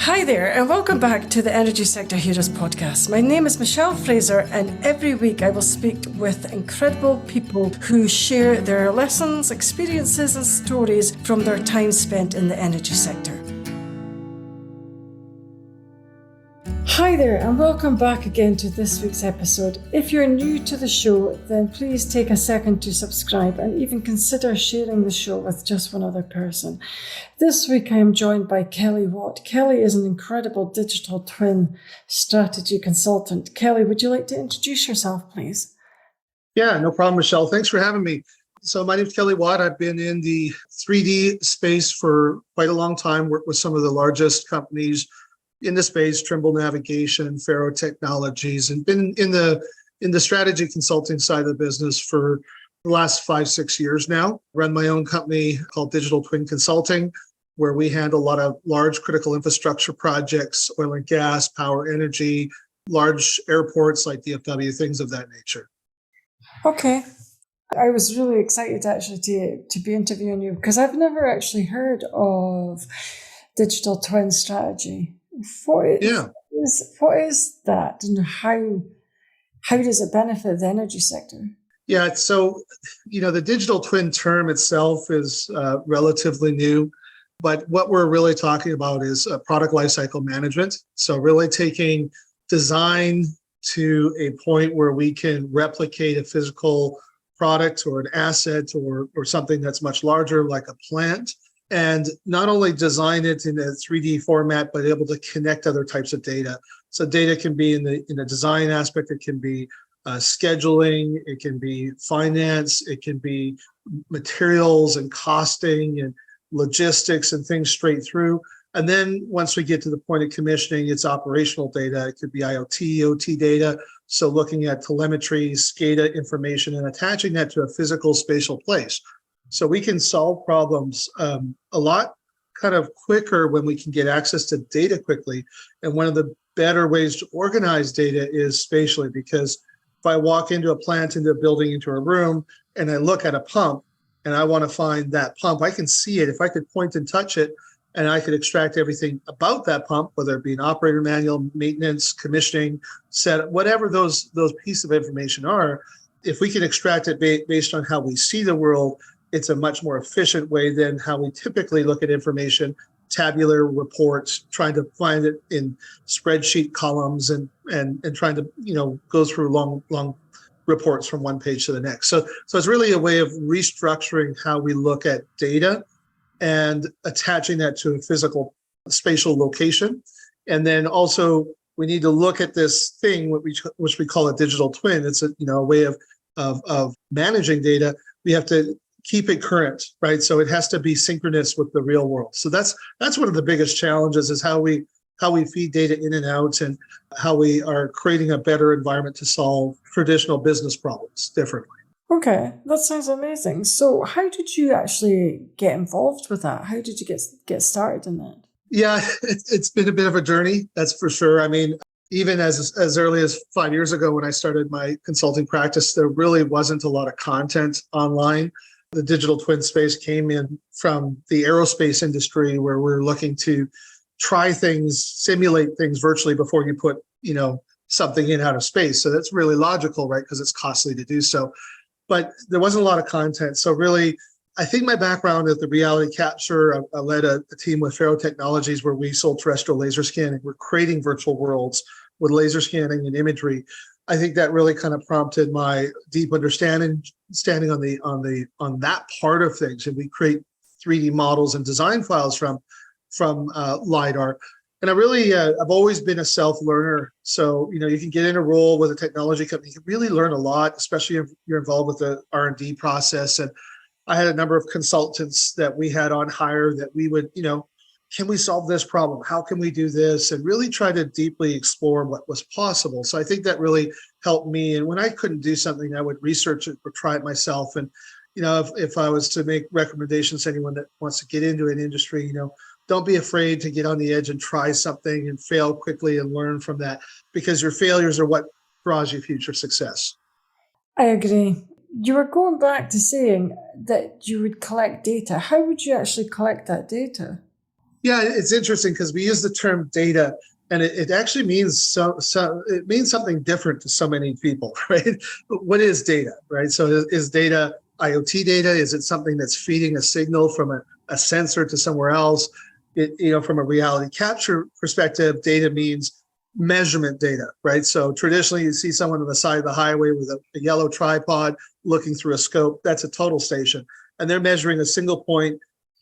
Hi there, and welcome back to the Energy Sector Heroes podcast. My name is Michelle Fraser, and every week I will speak with incredible people who share their lessons, experiences, and stories from their time spent in the energy sector. Hi there, and welcome back again to this week's episode. If you're new to the show, then please take a second to subscribe and even consider sharing the show with just one other person. This week I am joined by Kelly Watt. Kelly is an incredible digital twin strategy consultant. Kelly, would you like to introduce yourself, please? Yeah, no problem, Michelle. Thanks for having me. So my name is Kelly Watt. I've been in the 3D space for quite a long time, worked with some of the largest companies in the space, Trimble Navigation, Faro Technologies, and been in the strategy consulting side of the business for the last 5-6 years now. Run my own company called Digital Twin Consulting, where we handle a lot of large critical infrastructure projects, oil and gas, power, energy, large airports like DFW, things of that nature. Okay. I was really excited actually to be interviewing you because I've never actually heard of digital twin strategy. What is that, and how does it benefit the energy sector? Yeah, so the digital twin term itself is relatively new, but what we're really talking about is product lifecycle management. So really taking design to a point where we can replicate a physical product or an asset or something that's much larger, like a plant, and not only design it in a 3D format, but able to connect other types of data. So data can be in the design aspect, it can be scheduling, it can be finance, it can be materials and costing and logistics and things straight through. And then once we get to the point of commissioning, it's operational data. It could be IoT, OT data. So looking at telemetry, SCADA information, and attaching that to a physical spatial place. So we can solve problems a lot kind of quicker when we can get access to data quickly. And one of the better ways to organize data is spatially, because if I walk into a plant, into a building, into a room, and I look at a pump and I want to find that pump, I can see it. If I could point and touch it, and I could extract everything about that pump, whether it be an operator manual, maintenance, commissioning, setup, whatever those pieces of information are, if we can extract it based on how we see the world, it's a much more efficient way than how we typically look at information, tabular reports, trying to find it in spreadsheet columns and trying to go through long reports from one page to the next. So it's really a way of restructuring how we look at data and attaching that to a physical spatial location. And then also we need to look at this thing, which we call a digital twin. It's a way of managing data. We have to keep it current, right? So it has to be synchronous with the real world. So that's one of the biggest challenges, is how we feed data in and out, and how we are creating a better environment to solve traditional business problems differently. Okay, that sounds amazing. So how did you actually get involved with that? How did you get started in that? Yeah, it's been a bit of a journey, that's for sure. I mean, even as early as 5 years ago when I started my consulting practice, there really wasn't a lot of content online. The digital twin space came in from the aerospace industry, where we're looking to try things, simulate things virtually before you put, something in out of space. So that's really logical, right? Because it's costly to do so. But there wasn't a lot of content. So really, I think my background at the reality capture, I led a team with Faro Technologies where we sold terrestrial laser scanning. We're creating virtual worlds with laser scanning and imagery. I think that really kind of prompted my deep understanding on that part of things. And we create 3D models and design files from LiDAR. And I've always been a self-learner. So, you can get in a role with a technology company, you can really learn a lot, especially if you're involved with the R&D process. And I had a number of consultants that we had on hire that we would, can we solve this problem? How can we do this? And really try to deeply explore what was possible. So I think that really helped me. And when I couldn't do something, I would research it or try it myself. And, if I was to make recommendations to anyone that wants to get into an industry, don't be afraid to get on the edge and try something and fail quickly and learn from that, because your failures are what draws you future success. I agree. You were going back to saying that you would collect data. How would you actually collect that data? Yeah, it's interesting because we use the term data, and it actually means it means something different to so many people, right? What is data, right? So is data IoT data? Is it something that's feeding a signal from a sensor to somewhere else? From a reality capture perspective, data means measurement data, right? So traditionally, you see someone on the side of the highway with a yellow tripod looking through a scope. That's a total station, and they're measuring a single point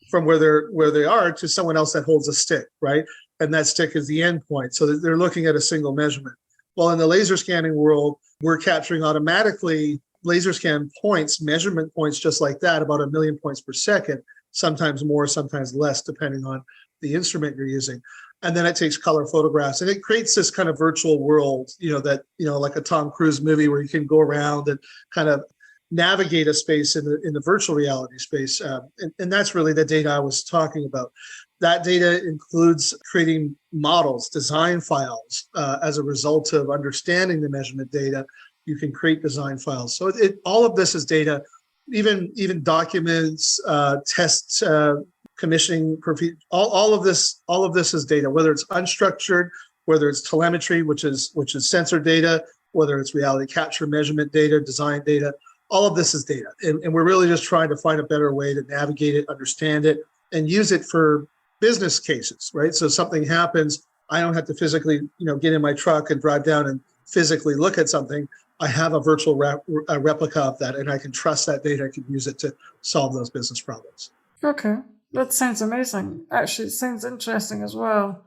from where they are to someone else that holds a stick, right? And that stick is the end point. So they're looking at a single measurement. Well, in the laser scanning world, we're capturing automatically laser scan points, measurement points just like that, about 1 million points per second, sometimes more, sometimes less, depending on the instrument you're using. And then it takes color photographs, and it creates this kind of virtual world, like a Tom Cruise movie where you can go around and kind of navigate a space in the virtual reality space. And that's really the data I was talking about. That data includes creating models, design files. As a result of understanding the measurement data, you can create design files. So all of this is data, even documents, tests, commissioning, all of this is data, whether it's unstructured, whether it's telemetry, which is sensor data, whether it's reality capture, measurement data, design data. All of this is data, and we're really just trying to find a better way to navigate it, understand it, and use it for business cases, right? So something happens, I don't have to physically, get in my truck and drive down and physically look at something. I have a virtual replica of that, and I can trust that data. I can use it to solve those business problems. Okay, that sounds amazing. Actually, it sounds interesting as well.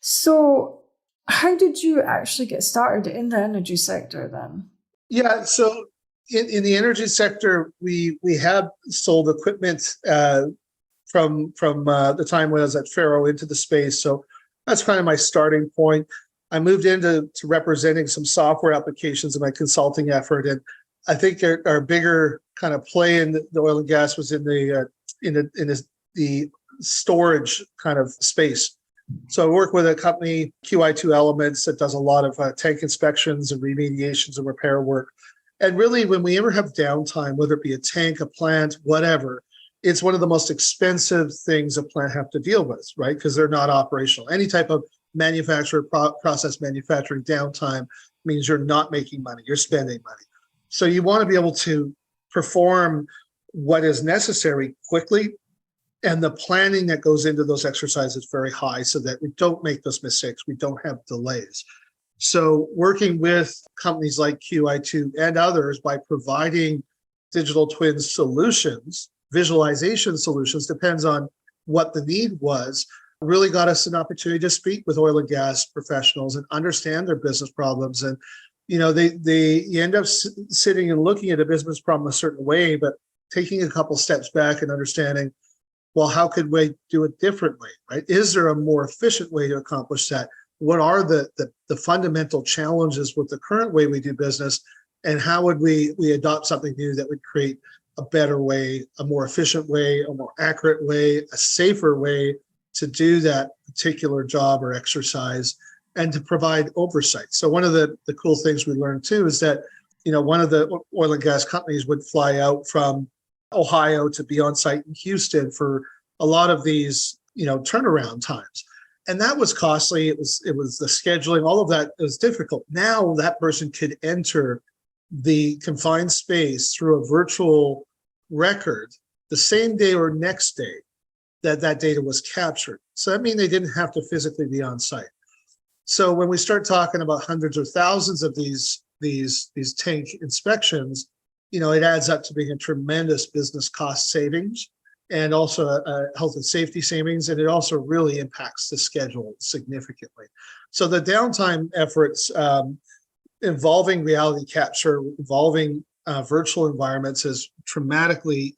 So, how did you actually get started in the energy sector then? Yeah, so in the energy sector, we have sold equipment from the time when I was at Faro into the space. So that's kind of my starting point. I moved into representing some software applications in my consulting effort, and I think our bigger kind of play in the oil and gas was in the storage kind of space. So I work with a company, QI2 Elements, that does a lot of tank inspections and remediations and repair work. And really, when we ever have downtime, whether it be a tank, a plant, whatever, it's one of the most expensive things a plant have to deal with, right? Because they're not operational. Any type of process manufacturing downtime means you're not making money, you're spending money. So you want to be able to perform what is necessary quickly, and the planning that goes into those exercises is very high so that we don't make those mistakes, we don't have delays. So working with companies like QI2 and others by providing digital twin solutions, visualization solutions, depends on what the need was, really got us an opportunity to speak with oil and gas professionals and understand their business problems. And you end up sitting and looking at a business problem a certain way, but taking a couple steps back and understanding, well, how could we do it differently, right? Is there a more efficient way to accomplish that? What are the fundamental challenges with the current way we do business, and how would we adopt something new that would create a better way, a more efficient way, a more accurate way, a safer way to do that particular job or exercise, and to provide oversight. So one of the cool things we learned too is that, one of the oil and gas companies would fly out from Ohio to be on site in Houston for a lot of these, turnaround times. And that was costly. It was the scheduling, all of that was difficult. Now that person could enter the confined space through a virtual record the same day or next day that data was captured. So that means they didn't have to physically be on site. So when we start talking about hundreds or thousands of these tank inspections, it adds up to being a tremendous business cost savings, and also a health and safety savings, and it also really impacts the schedule significantly. So the downtime efforts involving reality capture, involving virtual environments has dramatically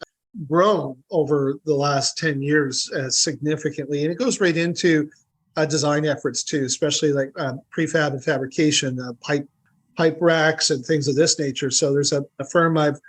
grown over the last 10 years significantly. And it goes right into design efforts too, especially like prefab and fabrication, pipe racks and things of this nature. So there's a firm I've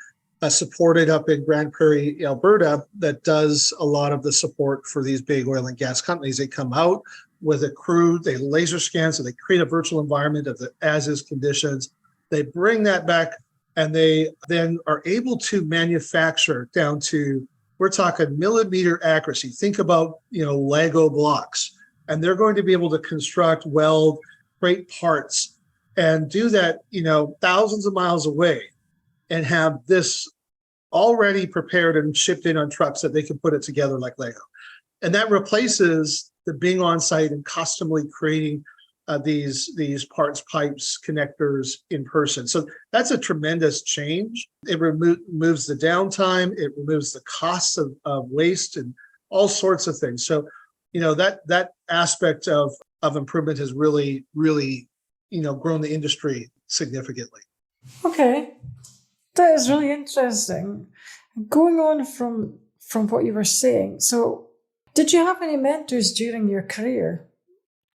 supported up in Grand Prairie, Alberta, that does a lot of the support for these big oil and gas companies. They come out with a crew, they laser scan, so they create a virtual environment of the as-is conditions. They bring that back, and they then are able to manufacture down to We're talking millimeter accuracy. Think about, Lego blocks, and they're going to be able to construct, weld, create parts, and do that, thousands of miles away, and have this already prepared and shipped in on trucks that they can put it together like Lego. And that replaces the being on site and customly creating these parts, pipes, connectors in person. So that's a tremendous change. It removes the downtime. It removes the costs of waste and all sorts of things. So, that aspect of improvement has really, really, grown the industry significantly. Okay, that is really interesting. Going on from what you were saying, so did you have any mentors during your career?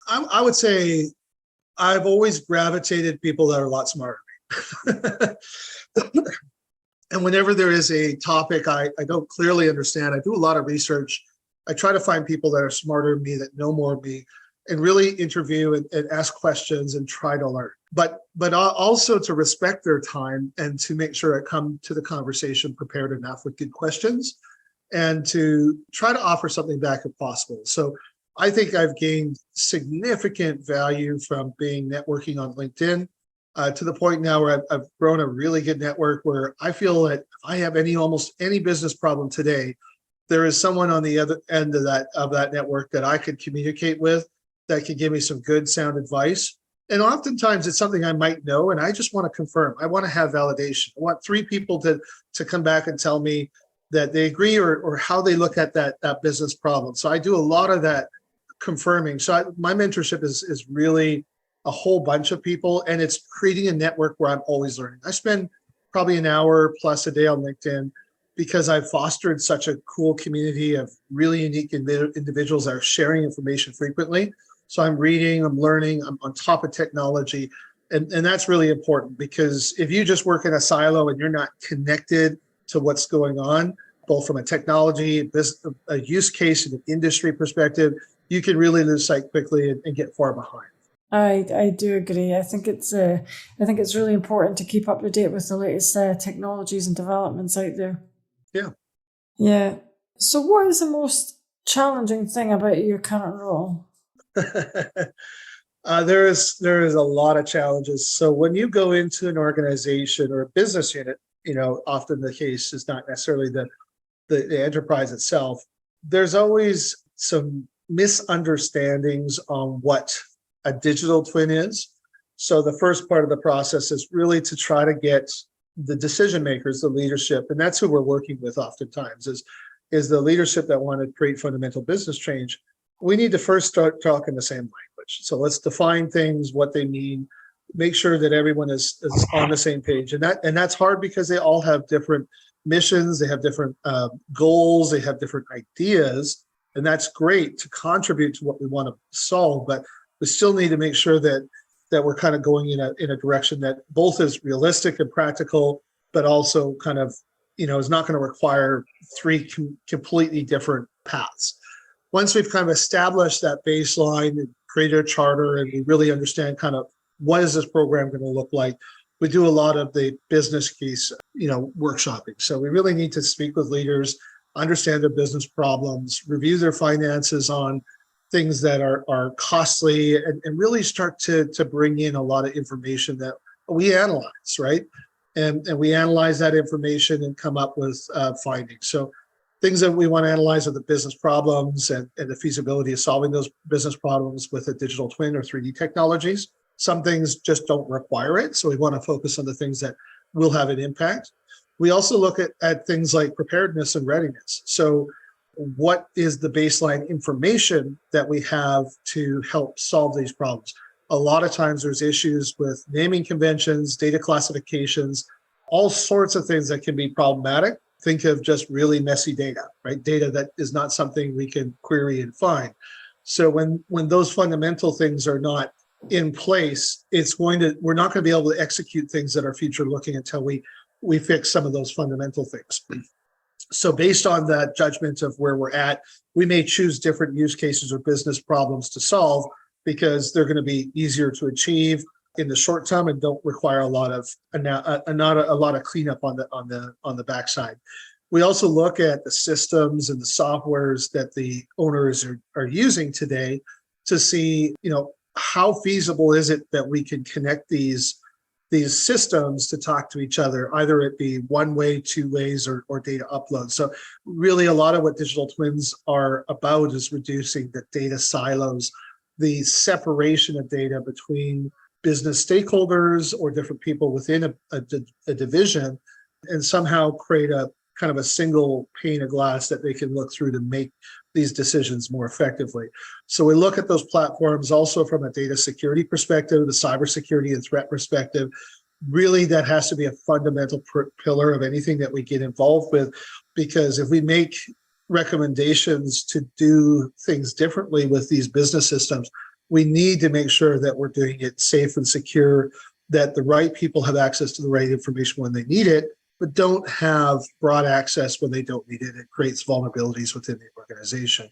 I would say I've always gravitated people that are a lot smarter than me. And whenever there is a topic I don't clearly understand, I do a lot of research. I try to find people that are smarter than me, that know more than me, and really interview and ask questions and try to learn. But also to respect their time and to make sure I come to the conversation prepared enough with good questions, and to try to offer something back if possible. So I think I've gained significant value from networking on LinkedIn to the point now where I've grown a really good network where I feel that if I have almost any business problem today, there is someone on the other end of that network that I could communicate with that could give me some good sound advice. And oftentimes it's something I might know, and I just want to confirm. I want to have validation. I want 3 people to come back and tell me that they agree or how they look at that business problem. So I do a lot of that confirming. So my mentorship is really a whole bunch of people, and it's creating a network where I'm always learning. I spend probably an hour plus a day on LinkedIn because I've fostered such a cool community of really unique individuals that are sharing information frequently. So I'm reading, I'm learning, I'm on top of technology. And that's really important, because if you just work in a silo and you're not connected to what's going on, both from a technology, a use case, and an industry perspective, you can really lose sight quickly and get far behind. I do agree. I think it's really important to keep up to date with the latest technologies and developments out there. Yeah. Yeah. So what is the most challenging thing about your current role? There is a lot of challenges. So when you go into an organization or a business unit, often the case is not necessarily the enterprise itself. There's always some misunderstandings on what a digital twin is. So the first part of the process is really to try to get the decision makers, the leadership, and that's who we're working with oftentimes, is the leadership that want to create fundamental business change. We need to first start talking the same language. So let's define things, what they mean, make sure that everyone is on the same page. And that's hard because they all have different missions, they have different goals, they have different ideas, and that's great to contribute to what we want to solve. But we still need to make sure that we're kind of going in a direction that both is realistic and practical, but also kind of, is not going to require 3 completely different paths. Once we've kind of established that baseline and created a charter, and we really understand kind of what is this program going to look like, we do a lot of the business case, workshopping. So we really need to speak with leaders, understand their business problems, review their finances on things that are costly, and really start to bring in a lot of information that we analyze, right? And we analyze that information and come up with findings. So things that we want to analyze are the business problems and the feasibility of solving those business problems with a digital twin or 3D technologies. Some things just don't require it. So we want to focus on the things that will have an impact. We also look at things like preparedness and readiness. So what is the baseline information that we have to help solve these problems? A lot of times there's issues with naming conventions, data classifications, all sorts of things that can be problematic. Think of just really messy data, right? Data that is not something we can query and find. So when those fundamental things are not in place, we're not going to be able to execute things that are future looking until we fix some of those fundamental things. So based on that judgment of where we're at, we may choose different use cases or business problems to solve because they're going to be easier to achieve in the short term and don't require a lot of cleanup on the backside. We also look at the systems and the softwares that the owners are using today to see, how feasible is it that we can connect these systems to talk to each other, either it be one way, two ways, or data upload. So really a lot of what digital twins are about is reducing the data silos, the separation of data between business stakeholders or different people within a division, and somehow create a kind of a single pane of glass that they can look through to make these decisions more effectively. So we look at those platforms also from a data security perspective, the cybersecurity and threat perspective. Really, that has to be a fundamental pillar of anything that we get involved with, because if we make recommendations to do things differently with these business systems, we need to make sure that we're doing it safe and secure, that the right people have access to the right information when they need it, but don't have broad access when they don't need it. It creates vulnerabilities within the organization.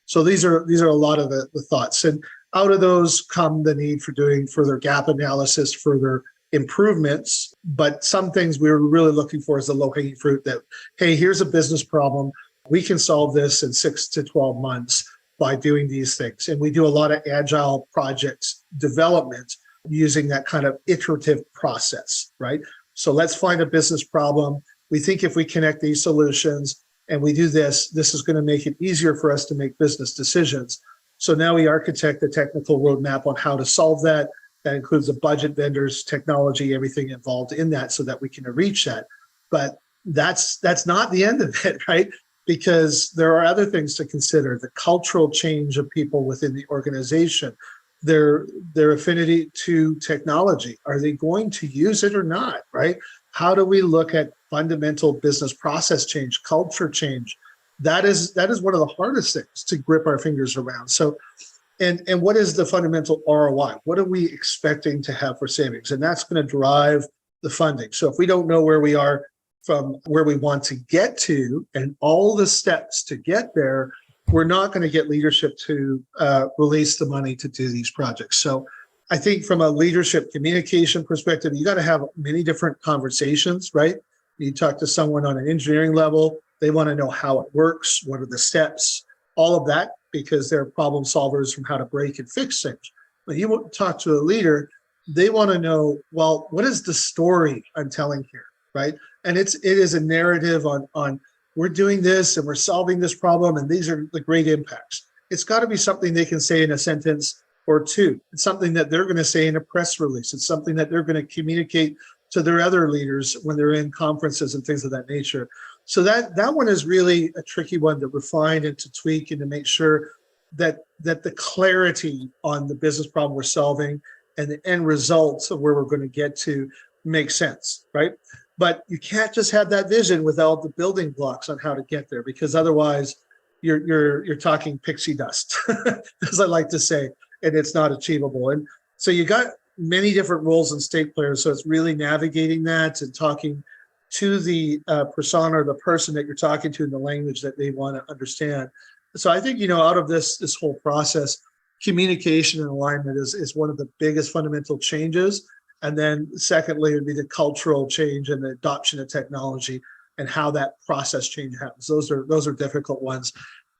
So these are a lot of the thoughts. And out of those come the need for doing further gap analysis, further improvements. But some things we were really looking for is the low-hanging fruit that, hey, here's a business problem. We can solve this in 6 to 12 months by doing these things. And we do a lot of agile project development using that kind of iterative process, right? So let's find a business problem. We think if we connect these solutions and we do this, this is going to make it easier for us to make business decisions. So now we architect the technical roadmap on how to solve that. That includes the budget, vendors, technology, everything involved in that so that we can reach that. But that's not the end of it, right? Because there are other things to consider: the cultural change of people within the organization, their affinity to technology. Are they going to use it or not, right? How do we look at fundamental business process change, culture change? That is one of the hardest things to grip our fingers around. So, and what is the fundamental ROI? What are we expecting to have for savings? And that's going to drive the funding. So if we don't know where we are from where we want to get to and all the steps to get there, we're not going to get leadership to release the money to do these projects. So I think from a leadership communication perspective, you got to have many different conversations, right? You talk to someone on an engineering level, they want to know how it works, what are the steps, all of that, because they're problem solvers from how to break and fix things. But you talk to a leader, they want to know, well, what is the story I'm telling here, right? And it is a narrative on we're doing this and we're solving this problem and these are the great impacts. It's got to be something they can say in a sentence or two. It's something that they're going to say in a press release. It's something that they're going to communicate to their other leaders when they're in conferences and things of that nature. So that one is really a tricky one to refine and to tweak and to make sure that the clarity on the business problem we're solving and the end results of where we're going to get to make sense, right? But you can't just have that vision without the building blocks on how to get there, because otherwise you're talking pixie dust, as I like to say, and it's not achievable. And so you got many different roles and stake players. So it's really navigating that and talking to the persona or the person that you're talking to in the language that they want to understand. So I think, out of this whole process, communication and alignment is one of the biggest fundamental changes. And then secondly, would be the cultural change and the adoption of technology and how that process change happens. Those are difficult ones.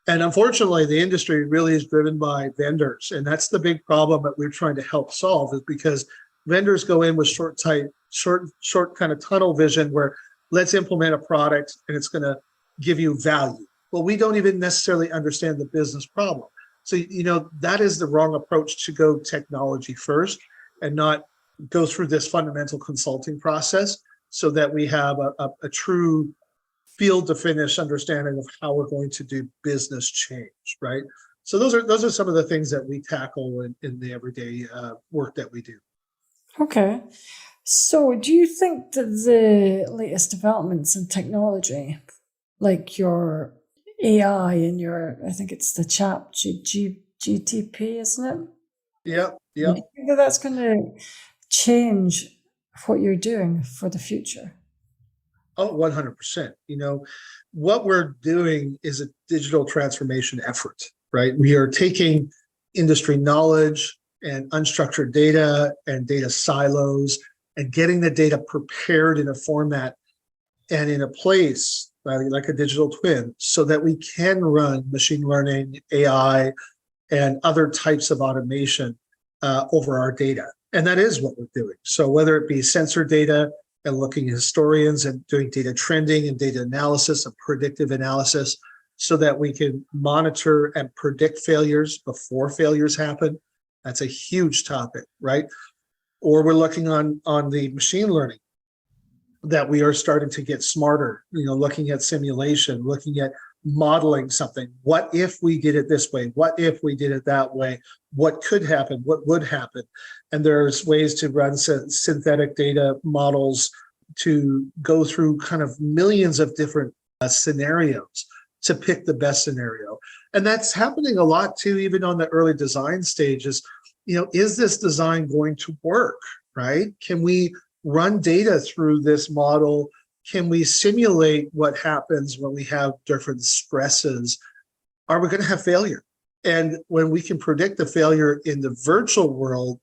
And unfortunately, the industry really is driven by vendors. And that's the big problem that we're trying to help solve, is because vendors go in with short kind of tunnel vision where let's implement a product and it's going to give you value. Well, we don't even necessarily understand the business problem. So, that is the wrong approach, to go technology first and not go through this fundamental consulting process so that we have a true field to finish understanding of how we're going to do business change, right? So those are some of the things that we tackle in the everyday work that we do. Okay. So do you think that the latest developments in technology, like your AI and I think it's the chat GTP, isn't it? Yeah. Do you think that that's going to change what you're doing for the future? Oh, 100%. What we're doing is a digital transformation effort, right? We are taking industry knowledge and unstructured data and data silos and getting the data prepared in a format and in a place like a digital twin, so that we can run machine learning, AI, and other types of automation over our data. And that is what we're doing. So whether it be sensor data and looking at historians and doing data trending and data analysis and predictive analysis so that we can monitor and predict failures before failures happen. That's a huge topic, right? Or we're looking on the machine learning that we are starting to get smarter, looking at simulation, looking at modeling something. What if we did it this way? What if we did it that way? What could happen? What would happen? And there's ways to run synthetic data models to go through kind of millions of different scenarios to pick the best scenario. And that's happening a lot too, even on the early design stages. Is this design going to work, right? Can we run data through this model? Can we simulate what happens when we have different stresses? Are we going to have failure? And when we can predict the failure in the virtual world,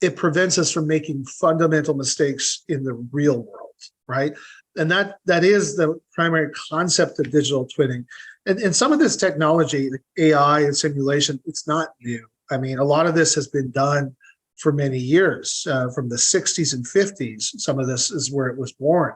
it prevents us from making fundamental mistakes in the real world, right? And that is the primary concept of digital twinning. And some of this technology, AI and simulation, it's not new. I mean, a lot of this has been done for many years, from the 60s and 50s. Some of this is where it was born,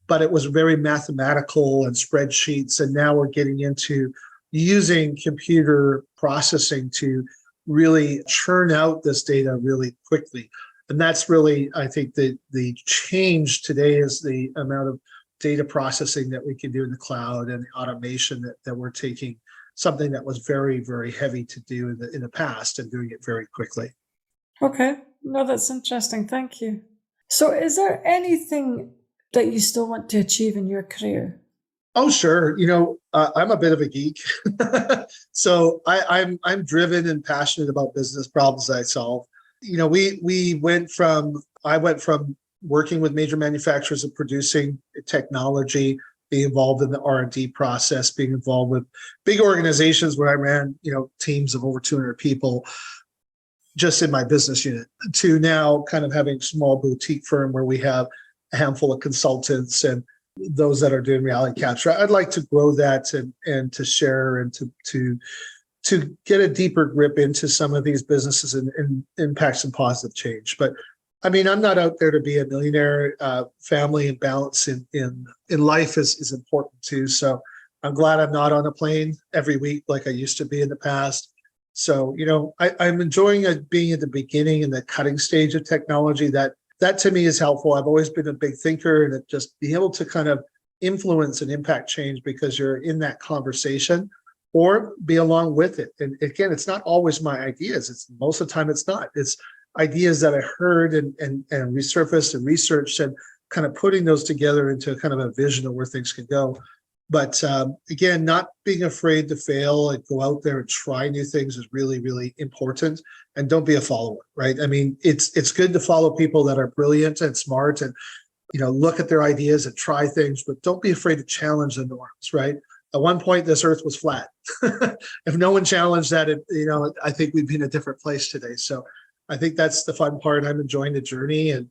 but it was very mathematical and spreadsheets. And now we're getting into using computer processing to really churn out this data really quickly. And that's really, I think, the change today is the amount of data processing that we can do in the cloud and the automation that we're taking, something that was very, very heavy to do in the past and doing it very quickly. Okay. No, that's interesting. Thank you. So is there anything that you still want to achieve in your career? Oh, sure. I'm a bit of a geek. So I'm driven and passionate about business problems that I solve. I went from working with major manufacturers and producing technology, being involved in the R&D process, being involved with big organizations where I ran, teams of over 200 people just in my business unit, to now kind of having a small boutique firm where we have a handful of consultants and those that are doing reality capture. I'd like to grow that and to share and to get a deeper grip into some of these businesses and impact some positive change. But I mean, I'm not out there to be a millionaire. Family and balance in life is important too. So I'm glad I'm not on a plane every week like I used to be in the past. So, I'm enjoying being at the beginning and the cutting stage of technology. That to me is helpful. I've always been a big thinker, and just be able to kind of influence and impact change because you're in that conversation or be along with it. And again, it's not always my ideas. It's most of the time it's not. It's ideas that I heard and resurfaced and researched and kind of putting those together into kind of a vision of where things can go. But again, not being afraid to fail and go out there and try new things is really, really important. And don't be a follower, right? I mean, it's good to follow people that are brilliant and smart and, look at their ideas and try things, but don't be afraid to challenge the norms, right? At one point, this earth was flat. If no one challenged that, I think we'd be in a different place today. So I think that's the fun part. I'm enjoying the journey and,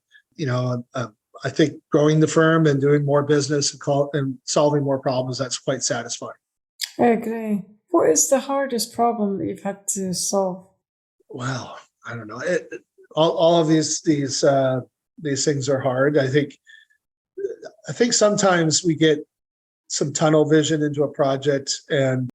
I think growing the firm and doing more business and solving more problems, that's quite satisfying. I agree. What is the hardest problem that you've had to solve? Well, I don't know. All of these things are hard. I think sometimes we get some tunnel vision into a project, and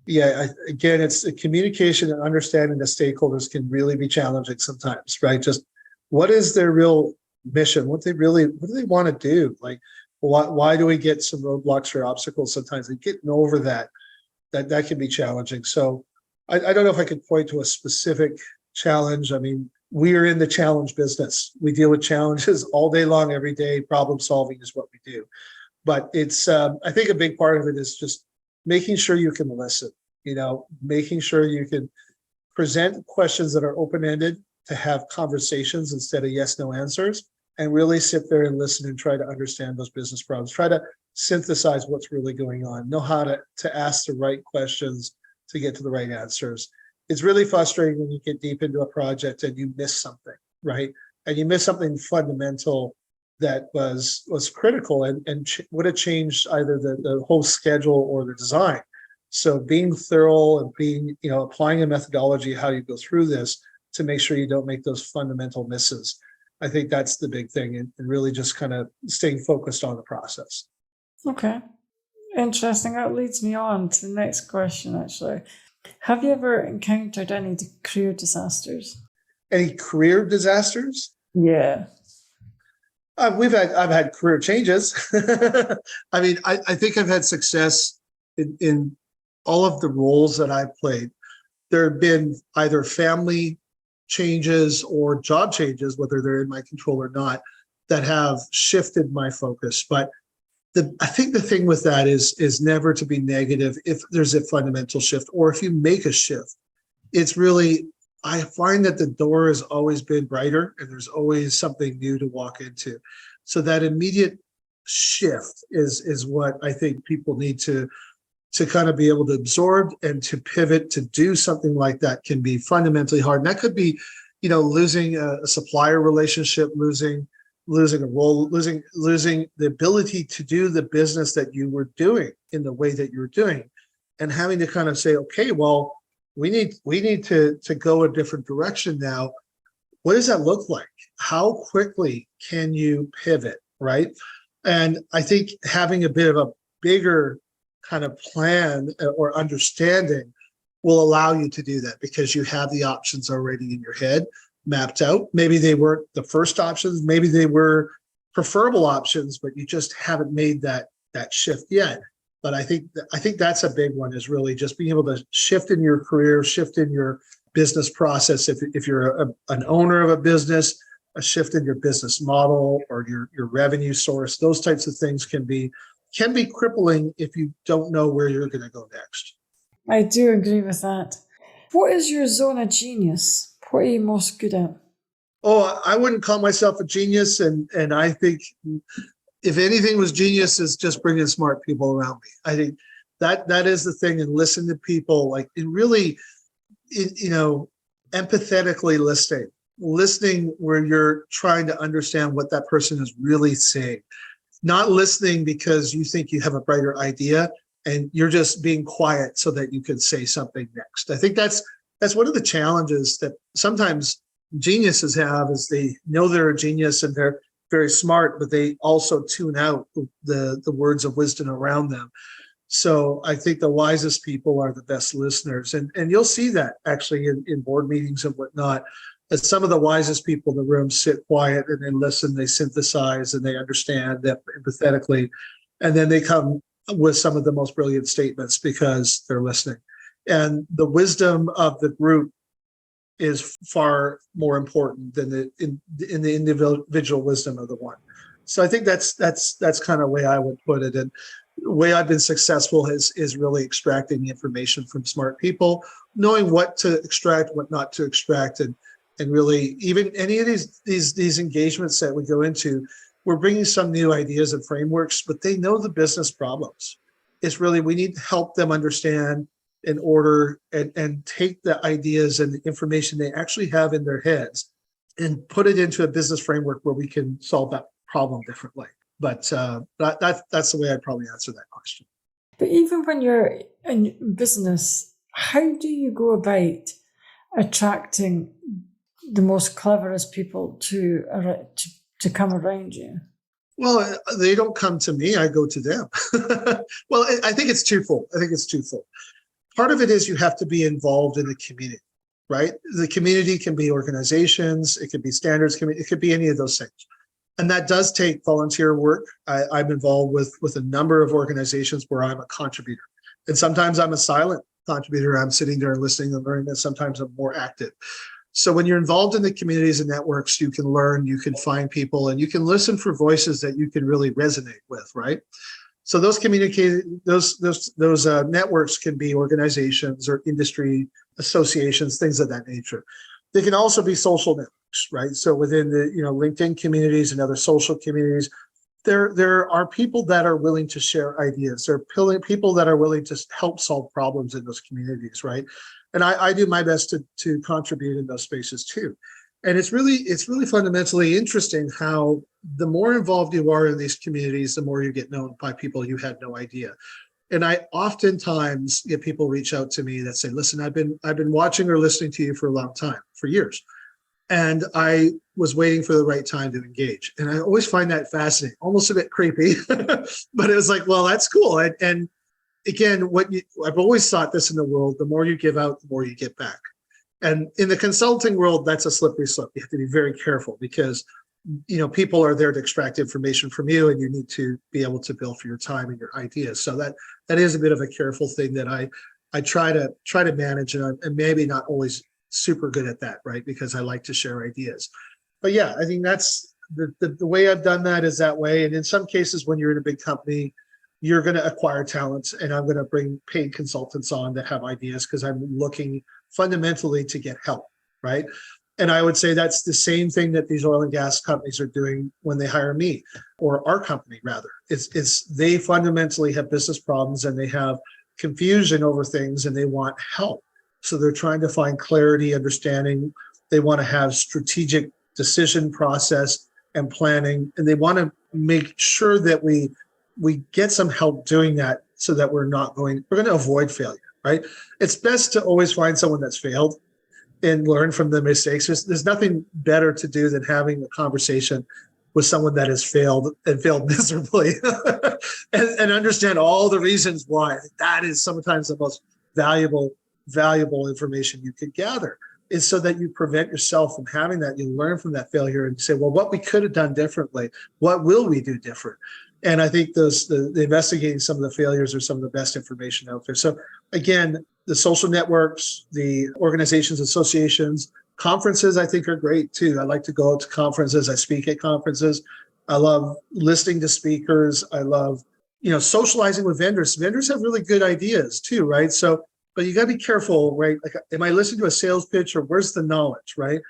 again, it's the communication and understanding the stakeholders can really be challenging sometimes, right? Just what is their real mission? What do they want to do? Like, why do we get some roadblocks or obstacles sometimes? And getting over that can be challenging. So I don't know if I could point to a specific challenge. I mean, we are in the challenge business. We deal with challenges all day long, every day. Problem solving is what we do. But it's, I think a big part of it is just making sure you can listen, making sure you can present questions that are open-ended, to have conversations instead of yes, no answers, and really sit there and listen and try to understand those business problems, try to synthesize what's really going on, know how to ask the right questions to get to the right answers. It's really frustrating when you get deep into a project and you miss something, right? And you miss something fundamental that was critical and would have changed either the whole schedule or the design. So being thorough and being, applying a methodology, how you go through this to make sure you don't make those fundamental misses. I think that's the big thing, and really just kind of staying focused on the process. Okay. Interesting. That leads me on to the next question, actually. Have you ever encountered any career disasters? Any career disasters? Yeah. I've had career changes. I mean, I think I've had success in all of the roles that I've played. There have been either family changes or job changes, whether they're in my control or not, that have shifted my focus. But I think the thing with that is never to be negative if there's a fundamental shift, or if you make a shift. It's really, I find that the door has always been brighter and there's always something new to walk into. So that immediate shift is what I think people need to kind of be able to absorb, and to pivot to do something like that can be fundamentally hard. And that could be, losing a supplier relationship, losing a role, losing the ability to do the business that you were doing in the way that you're doing, and having to kind of say, okay, well, we need to go a different direction now. What does that look like? How quickly can you pivot, right? And I think having a bit of a bigger kind of plan or understanding will allow you to do that, because you have the options already in your head mapped out. Maybe they weren't the first options, maybe they were preferable options, but you just haven't made that shift yet. But I think that's a big one, is really just being able to shift in your career, shift in your business process. If you're an owner of a business, a shift in your business model or your revenue source, those types of things can be crippling if you don't know where you're going to go next. I do agree with that. What is your zone of genius? What are you most good at? Oh, I wouldn't call myself a genius, and I think if anything was genius, is just bringing smart people around me. I think that is the thing, and listen to people, like, and really, empathetically listening where you're trying to understand what that person is really saying, not listening because you think you have a brighter idea and you're just being quiet so that you can say something next. I think that's one of the challenges that sometimes geniuses have, is they know they're a genius and they're very smart, but they also tune out the words of wisdom around them. So I think the wisest people are the best listeners. And you'll see that actually in board meetings and whatnot, as some of the wisest people in the room sit quiet and then listen, they synthesize and they understand that empathetically. And then they come with some of the most brilliant statements because they're listening. And the wisdom of the group is far more important than in the individual wisdom of the one. So I think that's kind of the way I would put it. And the way I've been successful is really extracting the information from smart people, knowing what to extract, what not to extract, and really, even any of these engagements that we go into, we're bringing some new ideas and frameworks, but they know the business problems. It's really, we need to help them understand in order and take the ideas and the information they actually have in their heads and put it into a business framework where we can solve that problem differently. But that's the way I'd probably answer that question. But even when you're in business, how do you go about attracting the most cleverest people to come around you? Well, they don't come to me, I go to them. Well, I think it's twofold. Part of it is you have to be involved in the community, right? The community can be organizations, it could be standards committee, it could be any of those things. And that does take volunteer work. I'm involved with a number of organizations where I'm a contributor. And sometimes I'm a silent contributor. I'm sitting there listening and learning, and sometimes I'm more active. So when you're involved in the communities and networks, you can learn, you can find people, and you can listen for voices that you can really resonate with, right? So those networks can be organizations or industry associations, things of that nature. They can also be social networks, right? So within the LinkedIn communities and other social communities, there are people that are willing to share ideas. There are people that are willing to help solve problems in those communities, right? And I do my best to contribute in those spaces too. And it's really fundamentally interesting how the more involved you are in these communities, the more you get known by people you had no idea. And I oftentimes get people reach out to me that say, listen, I've been watching or listening to you for a long time, for years. And I was waiting for the right time to engage. And I always find that fascinating, almost a bit creepy, but it was like, well, that's cool. And again, I've always thought this in the world, the more you give out, the more you get back. And in the consulting world, that's a slippery slope. You have to be very careful because people are there to extract information from you, and you need to be able to bill for your time and your ideas. So that is a bit of a careful thing that I try to manage, and I'm maybe not always super good at that, right? Because I like to share ideas. But yeah, I think that's the way I've done that is that way. And in some cases, when you're in a big company, you're going to acquire talent, and I'm going to bring paid consultants on that have ideas because I'm looking fundamentally to get help, right? And I would say that's the same thing that these oil and gas companies are doing when they hire me, or our company rather. It's they fundamentally have business problems and they have confusion over things and they want help. So they're trying to find clarity, understanding. They want to have strategic decision process and planning, and they want to make sure that we get some help doing that so that we're going to avoid failure, right? It's best to always find someone that's failed and learn from the mistakes. There's nothing better to do than having a conversation with someone that has failed and failed miserably and understand all the reasons why. That is sometimes the most valuable information you could gather, is so that you prevent yourself from having that. You learn from that failure and say, well, what we could have done differently, what will we do different? And I think the investigating some of the failures are some of the best information out there. So again, the social networks, the organizations, associations, conferences, I think are great too. I like to go to conferences. I speak at conferences. I love listening to speakers. I love, socializing with vendors. Vendors have really good ideas too, right? So, but you got to be careful, right? Like, am I listening to a sales pitch, or where's the knowledge, right?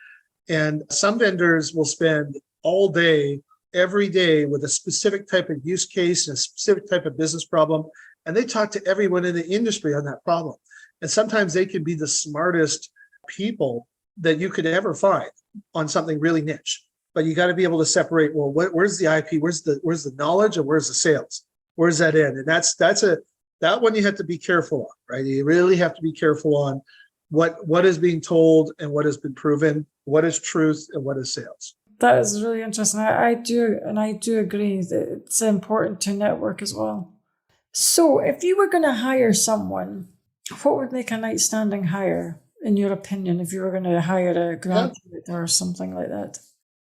And some vendors will spend all day, every day, with a specific type of use case and a specific type of business problem. And they talk to everyone in the industry on that problem. And sometimes they can be the smartest people that you could ever find on something really niche. But you got to be able to separate, well, where's the IP, where's the knowledge, and where's the sales? Where's that in? And that one you have to be careful on, right? You really have to be careful on what is being told and what has been proven, what is truth and what is sales. That is really interesting. I do agree that it's important to network as well. So if you were going to hire someone, what would make an outstanding hire, in your opinion, if you were going to hire a graduate or something like that?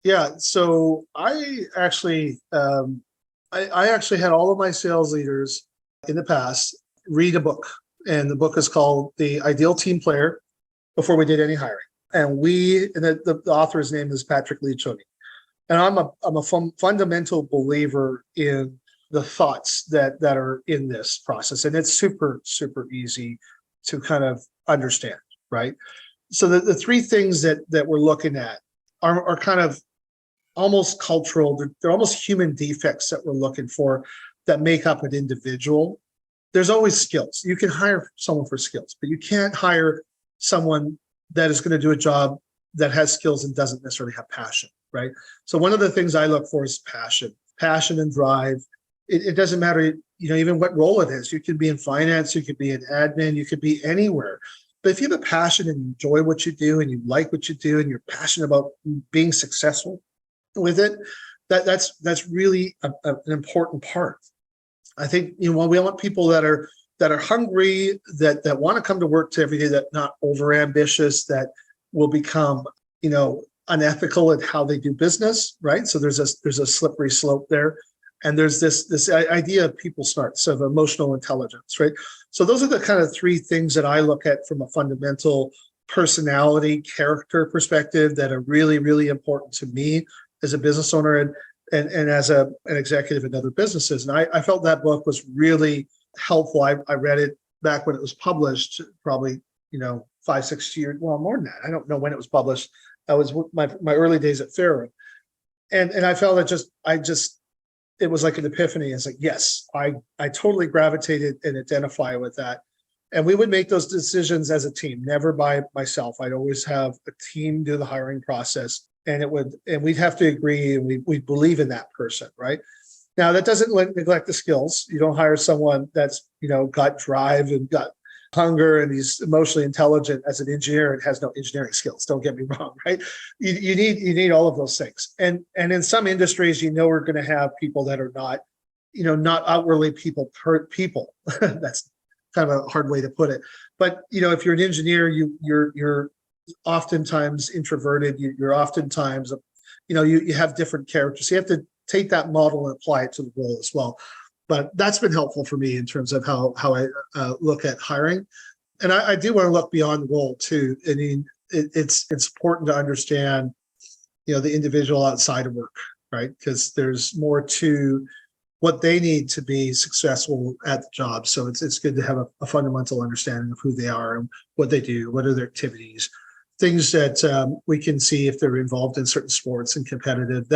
Yeah. So I actually had all of my sales leaders in the past read a book, and the book is called The Ideal Team Player, before we did any hiring. And the author's name is Patrick Lencioni. And I'm a fundamental believer in the thoughts that are in this process. And it's super, super easy to kind of understand, right? So the three things that we're looking at are kind of almost cultural. They're almost human defects that we're looking for that make up an individual. There's always skills. You can hire someone for skills, but you can't hire someone that is going to do a job that has skills and doesn't necessarily have passion, right? So one of the things I look for is passion and drive. It doesn't matter, even what role it is. You could be in finance, you could be in admin, you could be anywhere. But if you have a passion and you enjoy what you do and you like what you do and you're passionate about being successful with it, that's really an important part. I think, we want people that are hungry, that want to come to work every day, that not over ambitious, that will become, unethical in how they do business, right? So there's a slippery slope there. And there's this idea of people smarts, of emotional intelligence, right? So those are the kind of three things that I look at from a fundamental personality, character perspective that are really, really important to me as a business owner and as an executive in other businesses. And I felt that book was really helpful. I read it back when it was published, probably, 5-6 years, well, more than that. I don't know when it was published. That was my early days at Farron. And I felt it was like an epiphany. It's like, yes, I totally gravitated and identify with that. And we would make those decisions as a team, never by myself. I'd always have a team do the hiring process, and we'd have to agree, and we believe in that person, right? Now, that doesn't neglect the skills. You don't hire someone that's, got drive and got hunger and he's emotionally intelligent as an engineer and has no engineering skills. Don't get me wrong, right? You need all of those things. And in some industries, we're going to have people that are not, not outwardly people. That's kind of a hard way to put it. But if you're an engineer, you're oftentimes introverted. You're oftentimes, you have different characters. So you have to take that model and apply it to the role as well. But that's been helpful for me in terms of how I look at hiring. And I do want to look beyond the role too. I mean, it's important to understand, the individual outside of work, right? Because there's more to what they need to be successful at the job. So it's good to have a fundamental understanding of who they are and what they do, what are their activities, things that we can see if they're involved in certain sports and competitive.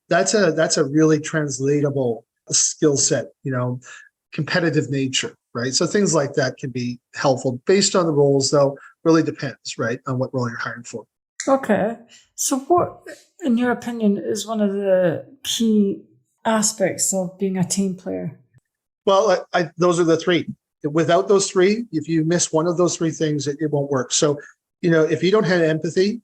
That's a really translatable skill set, competitive nature, right? So things like that can be helpful based on the roles, though, really depends, right, on what role you're hiring for. Okay. So what, in your opinion, is one of the key aspects of being a team player? Well, those are the three. Without those three, if you miss one of those three things, it won't work. So, if you don't have empathy,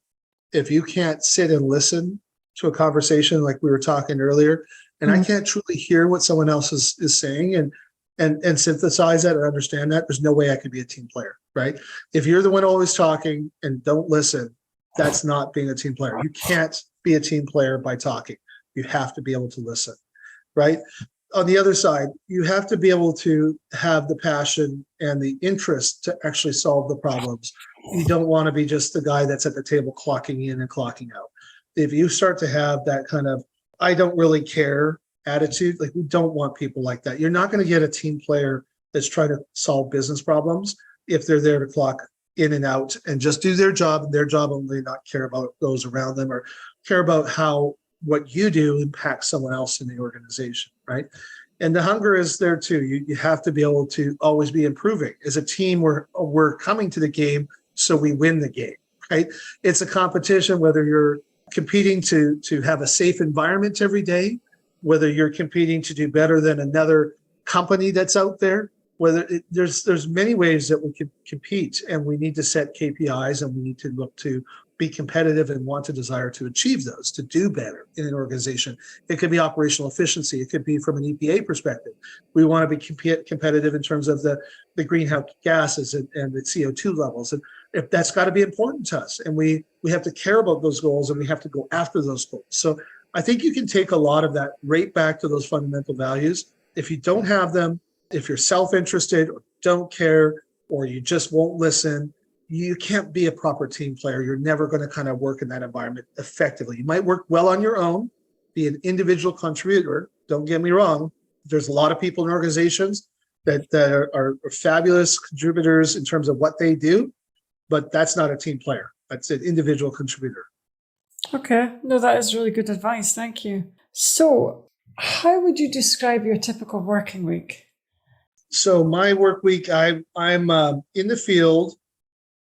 if you can't sit and listen to a conversation like we were talking earlier, and I can't truly hear what someone else is saying and synthesize that and understand that, there's no way I could be a team player, right? If you're the one always talking and don't listen, that's not being a team player. You can't be a team player by talking. You have to be able to listen, right? On the other side, you have to be able to have the passion and the interest to actually solve the problems. You don't want to be just the guy that's at the table clocking in and clocking out. If you start to have that kind of I don't really care attitude, like we don't want people like that. You're not going to get a team player that's trying to solve business problems if they're there to clock in and out and just do their job and their job only, not care about those around them or care about how what you do impacts someone else in the organization, right? And the hunger is there too. You have to be able to always be improving. As a team, we're coming to the game so we win the game, right? It's a competition, whether you're competing to have a safe environment every day, whether you're competing to do better than another company that's out there, there's many ways that we can compete, and we need to set KPIs and we need to look to be competitive and want to desire to achieve those, to do better in an organization. It could be operational efficiency. It could be from an EPA perspective. We want to be competitive in terms of the greenhouse gases and the CO2 levels. And if that's got to be important to us, and we have to care about those goals and we have to go after those goals. So I think you can take a lot of that right back to those fundamental values. If you don't have them, if you're self-interested or don't care, or you just won't listen, you can't be a proper team player. You're never going to kind of work in that environment effectively. You might work well on your own, be an individual contributor. Don't get me wrong. There's a lot of people in organizations that are fabulous contributors in terms of what they do, but that's not a team player. That's an individual contributor. Okay. No, that is really good advice. Thank you. So how would you describe your typical working week? So my work week, I'm in the field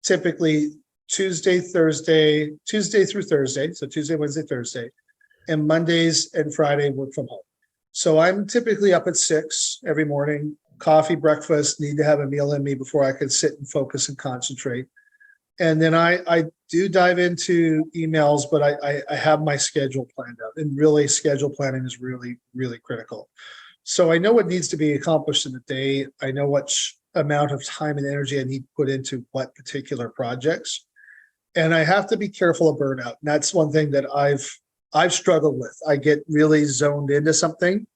typically Tuesday through Thursday. So Tuesday, Wednesday, Thursday, and Mondays and Friday work from home. So I'm typically up at 6 every morning, coffee, breakfast, need to have a meal in me before I can sit and focus and concentrate. And then I do dive into emails, but I have my schedule planned out, and really schedule planning is really, really critical. So I know what needs to be accomplished in a day. I know what amount of time and energy I need to put into what particular projects. And I have to be careful of burnout. And that's one thing that I've struggled with. I get really zoned into something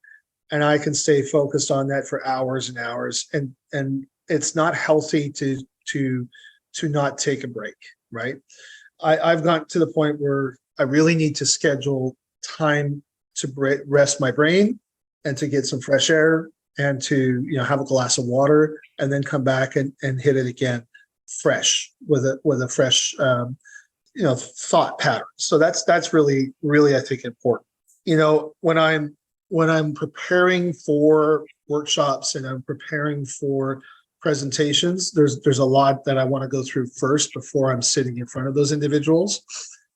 and I can stay focused on that for hours and hours. And it's not healthy to not take a break, right? I've gotten to the point where I really need to schedule time to rest my brain and to get some fresh air and to have a glass of water and then come back and hit it again fresh with a fresh thought pattern. So that's really, really, I think, important. When I'm preparing for workshops and I'm preparing for presentations, there's a lot that I want to go through first before I'm sitting in front of those individuals.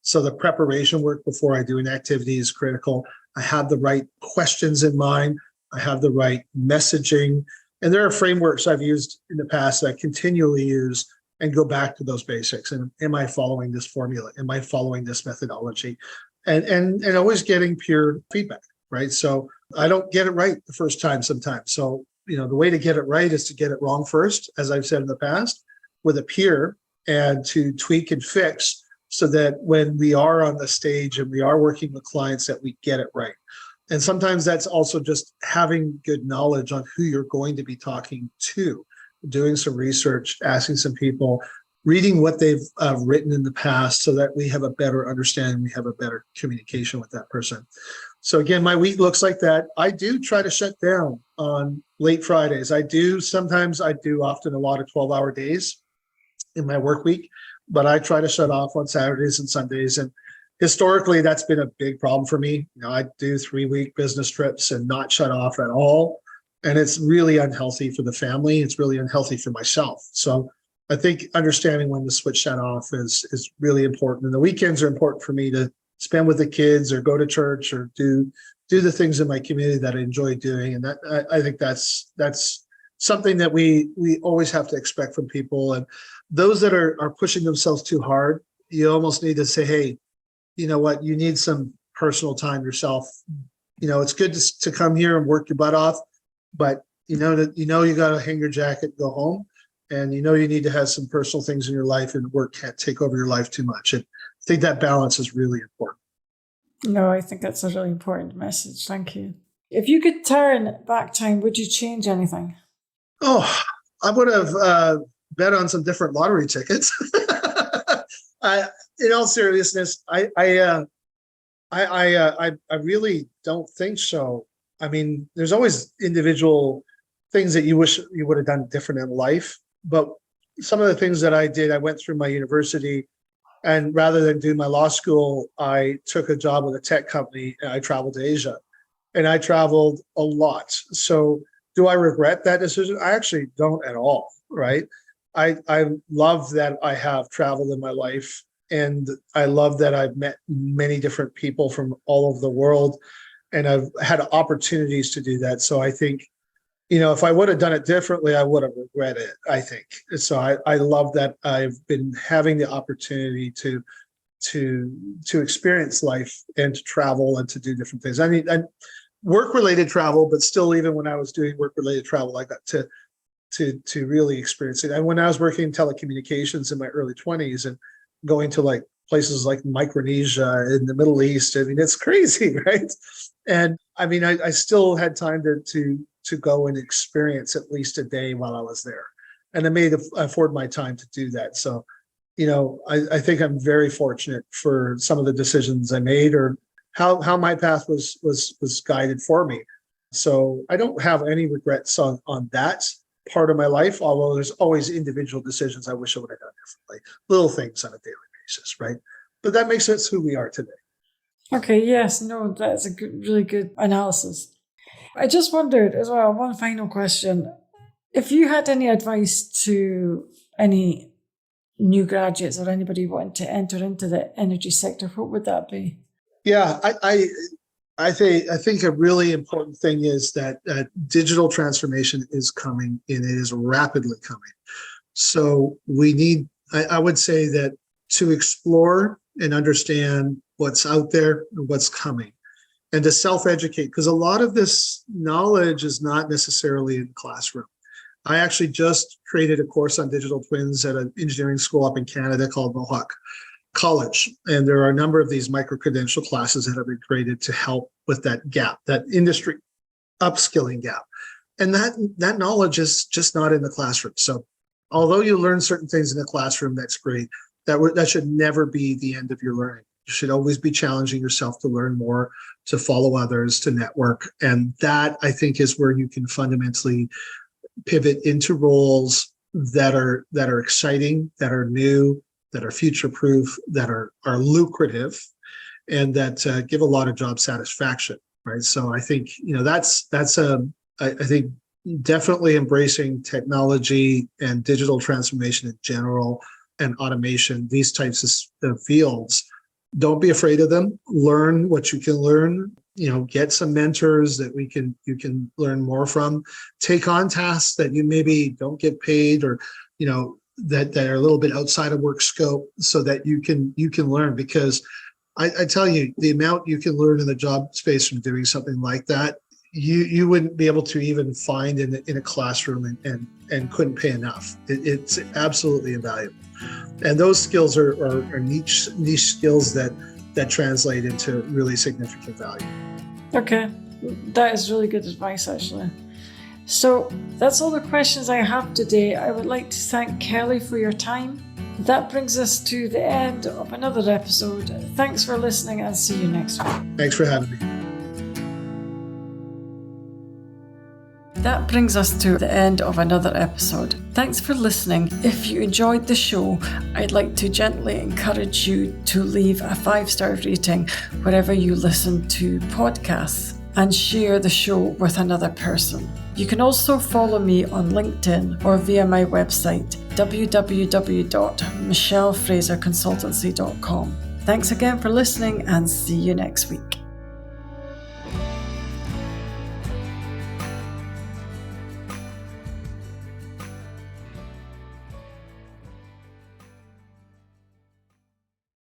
So the preparation work before I do an activity is critical. I have the right questions in mind. I have the right messaging. And there are frameworks I've used in the past that I continually use and go back to those basics. And am I following this formula? Am I following this methodology? And always getting peer feedback, right? So I don't get it right the first time sometimes. So, the way to get it right is to get it wrong first, as I've said in the past, with a peer, and to tweak and fix so that when we are on the stage and we are working with clients that we get it right. And sometimes that's also just having good knowledge on who you're going to be talking to, doing some research, asking some people, reading what they've written in the past so that we have a better understanding, we have a better communication with that person. So again, my week looks like that. I do try to shut down on late Fridays. I do often a lot of 12-hour days in my work week, but I try to shut off on Saturdays and Sundays. And historically, that's been a big problem for me. I do 3-week business trips and not shut off at all. And it's really unhealthy for the family. It's really unhealthy for myself. So I think understanding when to switch that off is really important. And the weekends are important for me to spend with the kids or go to church or do the things in my community that I enjoy doing. And that I think that's something that we always have to expect from people. And those that are pushing themselves too hard, you almost need to say, hey, you know what, you need some personal time yourself. It's good to come here and work your butt off, but you got to hang your jacket and go home. And you need to have some personal things in your life, and work can't take over your life too much. And I think that balance is really important. No, I think that's a really important message. Thank you. If you could turn back time, would you change anything? Oh, I would have bet on some different lottery tickets. In all seriousness, I really don't think so. I mean, there's always individual things that you wish you would have done different in life. But some of the things that I did, I went through my university, and rather than do my law school, I took a job with a tech company and I traveled to Asia, and I traveled a lot. So do I regret that decision? I actually don't at all, right? I love that I have traveled in my life, and I love that I've met many different people from all over the world, and I've had opportunities to do that. So I think, if I would have done it differently, I would have regretted it, I think. So I love that I've been having the opportunity to experience life and to travel and to do different things. I mean, work-related travel, but still, even when I was doing work-related travel, I got to really experience it. And when I was working in telecommunications in my early 20s and going to like places like Micronesia in the Middle East, I mean, it's crazy, right? And I mean, I still had time to go and experience at least a day while I was there, and I made afford my time to do that. So, I think I'm very fortunate for some of the decisions I made, or how my path was guided for me. So I don't have any regrets on that part of my life, although there's always individual decisions I wish I would have done differently, little things on a daily basis, right? But that makes sense who we are today. Okay, yes, no, that's a really good analysis. I just wondered as well, one final question. If you had any advice to any new graduates or anybody wanting to enter into the energy sector, what would that be? Yeah, I think a really important thing is that digital transformation is coming, and it is rapidly coming. So we need, I would say that, to explore and understand what's out there and what's coming, and to self-educate, because a lot of this knowledge is not necessarily in the classroom. I actually just created a course on digital twins at an engineering school up in Canada called Mohawk College. And there are a number of these micro-credential classes that have been created to help with that gap, that industry upskilling gap. And that knowledge is just not in the classroom. So although you learn certain things in the classroom, that's great. That should never be the end of your learning. You should always be challenging yourself to learn more, to follow others, to network. And that, I think, is where you can fundamentally pivot into roles that are exciting, that are new, that are future-proof, that are lucrative, and that give a lot of job satisfaction, right? So I think, I think definitely embracing technology and digital transformation in general and automation, these types of fields. Don't be afraid of them. Learn what you can learn. Get some mentors that you can learn more from. Take on tasks that you maybe don't get paid, or that are a little bit outside of work scope, so that you can learn. Because I tell you, the amount you can learn in the job space from doing something like that, you wouldn't be able to even find in a classroom, and couldn't pay enough. It's absolutely invaluable. And those skills are niche skills that translate into really significant value. Okay, that is really good advice, actually. So that's all the questions I have today. I would like to thank Kelly for your time. That brings us to the end of another episode. Thanks for listening, and see you next week. Thanks for having me. That brings us to the end of another episode. Thanks for listening. If you enjoyed the show, I'd like to gently encourage you to leave a 5-star rating wherever you listen to podcasts, and share the show with another person. You can also follow me on LinkedIn or via my website, www.michellefraserconsultancy.com. Thanks again for listening, and see you next week.